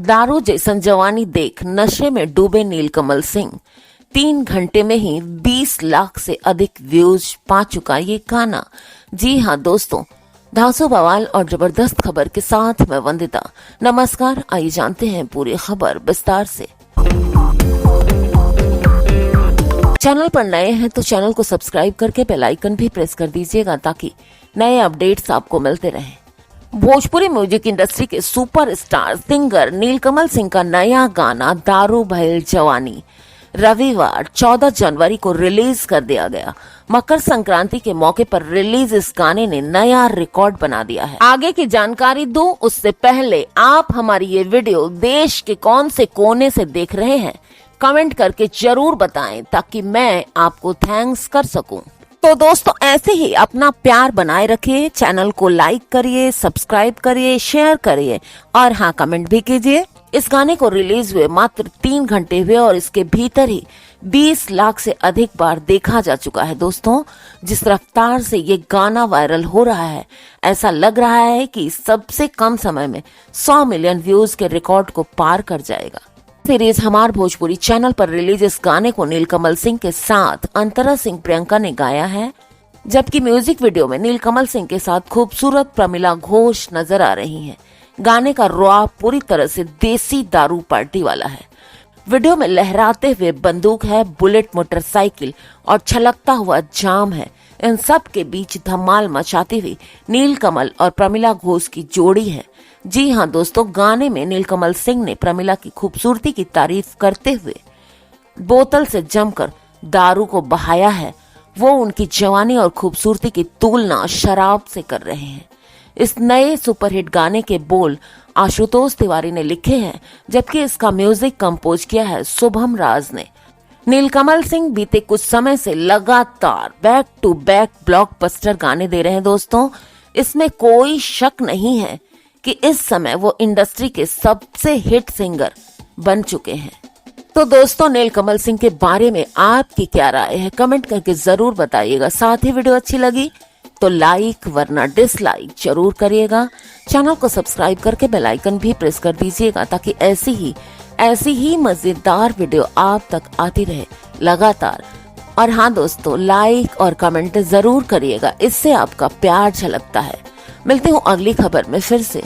दारू जैसन जवानी देख नशे में डूबे नीलकमल सिंह 3 घंटे में ही 20 लाख से अधिक व्यूज पा चुका ये गाना। जी हाँ दोस्तों, धांसू बवाल और जबरदस्त खबर के साथ मैं वंदिता। नमस्कार, आइए जानते हैं पूरी खबर विस्तार से। चैनल पर नए हैं तो चैनल को सब्सक्राइब करके बेल आइकन भी प्रेस कर दीजिएगा ताकि नए अपडेट्स आपको मिलते रहें। भोजपुरी म्यूजिक इंडस्ट्री के सुपरस्टार सिंगर नीलकमल सिंह का नया गाना दारू भइल जवानी रविवार 14 जनवरी को रिलीज कर दिया गया। मकर संक्रांति के मौके पर रिलीज इस गाने ने नया रिकॉर्ड बना दिया है। आगे की जानकारी दूं उससे पहले आप हमारी ये वीडियो देश के कौन से कोने से देख रहे हैं कमेंट करके जरूर बताएं ताकि मैं आपको थैंक्स कर सकूं। तो दोस्तों, ऐसे ही अपना प्यार बनाए रखिए, चैनल को लाइक करिए, सब्सक्राइब करिए, शेयर करिए और हाँ, कमेंट भी कीजिए। इस गाने को रिलीज हुए मात्र 3 घंटे हुए और इसके भीतर ही 20 लाख से अधिक बार देखा जा चुका है। दोस्तों, जिस रफ्तार से ये गाना वायरल हो रहा है, ऐसा लग रहा है कि सबसे कम समय में 100 मिलियन व्यूज के रिकॉर्ड को पार कर जाएगा। सीरीज हमार भोजपुरी चैनल पर रिलीज इस गाने को नीलकमल सिंह के साथ अंतरा सिंह प्रियंका ने गाया है, जबकि म्यूजिक वीडियो में नीलकमल सिंह के साथ खूबसूरत प्रमिला घोष नजर आ रही हैं। गाने का रॉ पूरी तरह से देसी दारू पार्टी वाला है। वीडियो में लहराते हुए बंदूक है, बुलेट मोटरसाइकिल और छलकता हुआ जाम है। इन सब के बीच धमाल मचाती हुई नीलकमल और प्रमिला घोष की जोड़ी है। जी हाँ दोस्तों, गाने में नीलकमल सिंह ने प्रमिला की खूबसूरती की तारीफ करते हुए बोतल से जमकर दारू को बहाया है। वो उनकी जवानी और खूबसूरती की तुलना शराब से कर रहे हैं। इस नए सुपरहिट गाने के बोल आशुतोष तिवारी ने लिखे हैं, जबकि इसका म्यूजिक कंपोज किया है शुभम राज ने। नीलकमल सिंह बीते कुछ समय से लगातार बैक टू बैक ब्लॉकबस्टर गाने दे रहे हैं। दोस्तों, इसमें कोई शक नहीं है कि इस समय वो इंडस्ट्री के सबसे हिट सिंगर बन चुके हैं। तो दोस्तों, नीलकमल सिंह के बारे में आपकी क्या राय है कमेंट करके जरूर बताइएगा। साथ ही वीडियो अच्छी लगी तो लाइक वरना डिसलाइक जरूर करिएगा। चैनल को सब्सक्राइब करके बेल आइकन भी प्रेस कर दीजिएगा ताकि ऐसी ही मजेदार वीडियो आप तक आती रहे लगातार। और हाँ दोस्तों, लाइक और कमेंट जरूर करिएगा, इससे आपका प्यार झलकता है। मिलते हूँ अगली खबर में फिर से।